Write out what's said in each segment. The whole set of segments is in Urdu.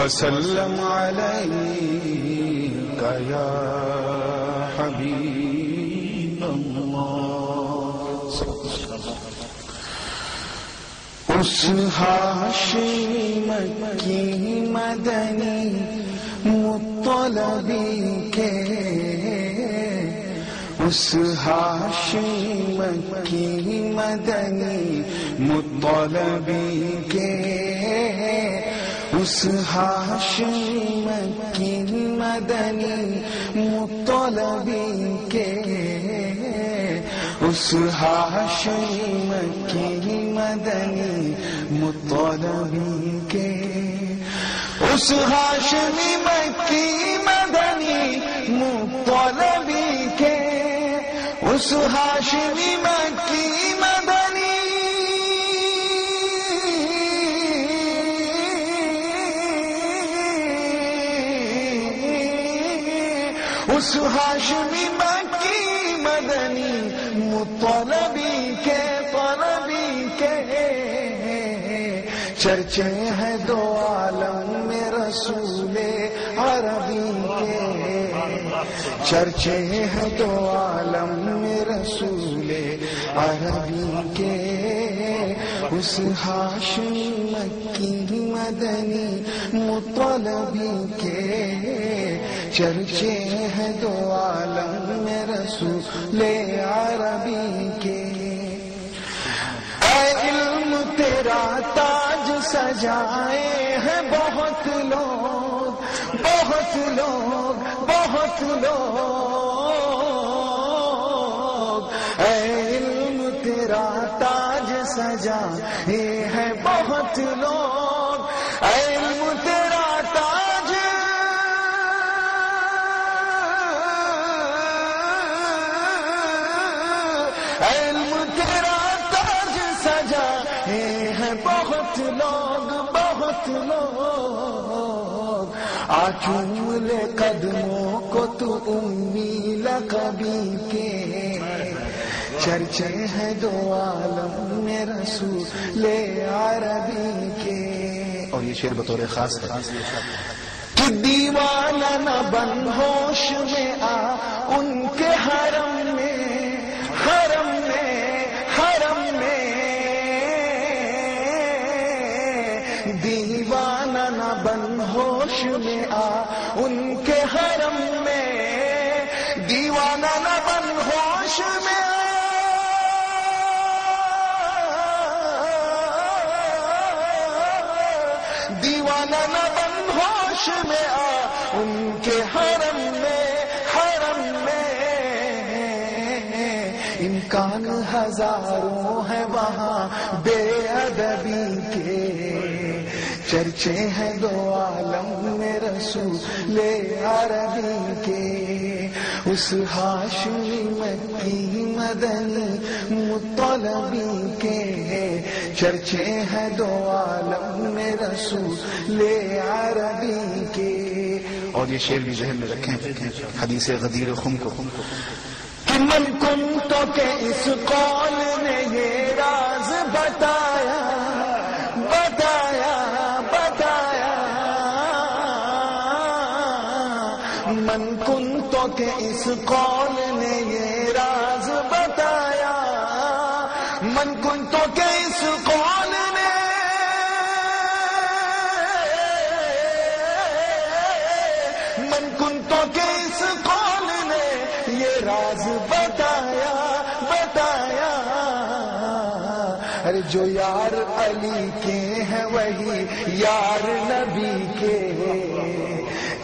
وسلم عليك يا حبيب الله. اس ہاشمی مکی مدنی مطلبی کے، اس ہاشمی مکی مدنی مطلبی کے، اس ہاشمی مکی مدنی مطلبی کے، اس ہاشمی مکی مدنی مطلبی کے، اس ہاشمی مکی مدنی مطلبی کے، اس ہاشمی مکی مدنی اس ہاشمی مکی مدنی مطلبی کے، طلبی کے، چرچے ہیں دو عالم میں رسول عربی کے، چرچے ہیں دو عالم میں رسول عربی کے، اس ہاشمی مکی مدنی مطلبی کے، چرچے ہیں دو عالم میں رسول عربی کے۔ اے علم تیرا تاج سجائے ہیں بہت لوگ، بہت لوگ، بہت لوگ، اے علم تیرا تاج سجائے ہیں بہت لوگ، اے علم تیرا تاج، علم تیرا تاج سجائے ہیں بہت لوگ، بہت لوگ، آ چوم لے قدموں کو تو امی لقبی کے، چرچے ہیں دو عالم میں رسول عربی کے۔ اور یہ شعر بطور خاص ہے کہ دیوانہ نہ بن ہوش میں آ ان کے حرم میں، حرم میں، حرم میں، دیوانہ نہ بن ہوش میں آ ان کے حرم میں، دیوانہ نہ بن ہوش میں آ، دیوانہ نہ بن ہوش میں آ ان کے حرم میں، حرم میں، امکان ہزاروں ہے وہاں بے ادبی کے، چرچے ہیں دو عالم میں رسول عربی کے، اس ہاشمی مکی مدنی مطلبی کے، چرچے ہیں دو عالم میں رسول عربی کے۔ اور یہ شعر بھی ذہن میں رکھیں حدیث غدیر خم کو، کہ من کنتو کہ اس قول نے یہ راز بتایا، بتایا، بتایا، من کنتو کہ اس قول نے یہ راز بتایا، من کنتو کہ اس قول نے، من کنتو کہ اس قول نے یہ راز بتایا، بتایا، ارے جو یار علی کے ہیں وہی یار نبی کے،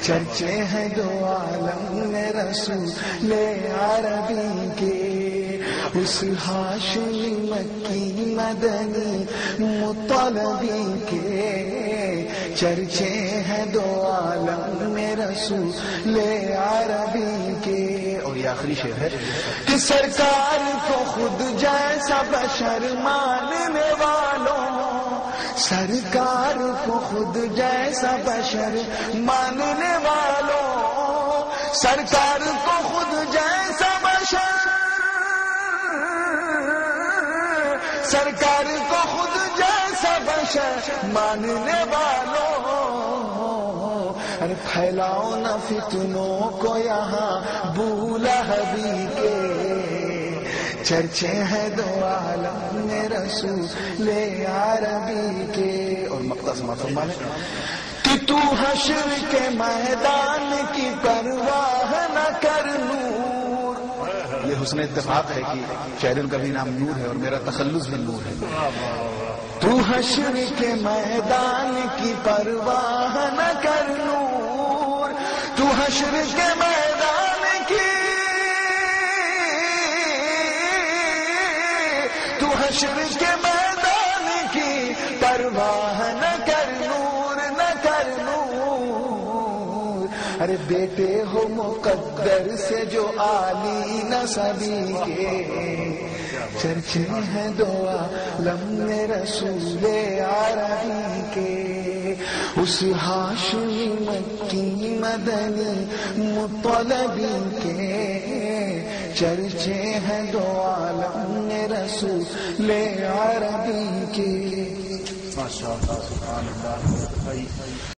چرچے ہیں دو عالم میں رسول عربی کے، اس ہاشمی مکی مدنی مطلبی کے، چرچے ہیں دو عالم میں رسول عربی کے۔ اور یہ آخری شعر ہے کہ سرکار کو خود جیسا بشر ماننے والوں، سرکار کو خود جیسا بشر ماننے والوں، سرکار کو خود جیسا بشر، سرکار کو خود جیسا بشر ماننے والوں، پھیلاؤ نہ فتنوں کو یہاں بولہبی کے، چرچے ہیں دو عالم میں رسول عربی کے۔ اور مقطع سماعت فرمائیں کہ تو حشر کے میدان کی پرواہ نہ کر نور۔ یہ حسن اتفاق ہے کہ شاعر کا بھی نام نور ہے اور میرا تخلص بھی نور ہے۔ تو حشر کے میدان کی پرواہ نہ کر نور، تو حشر کے میدان کی، تو حشر کے میدان کی پرواہ نہ کر نور، نہ کر نور۔ ارے بیٹے ہو مقدر سے جو عالی نسبی کے، چرچے ہیں دو عالم میں رسول عربی کے، اس ہاشمی مکی مدنی مطلبی کے، چرچے ہیں دو عالم میں رسول عربی کے۔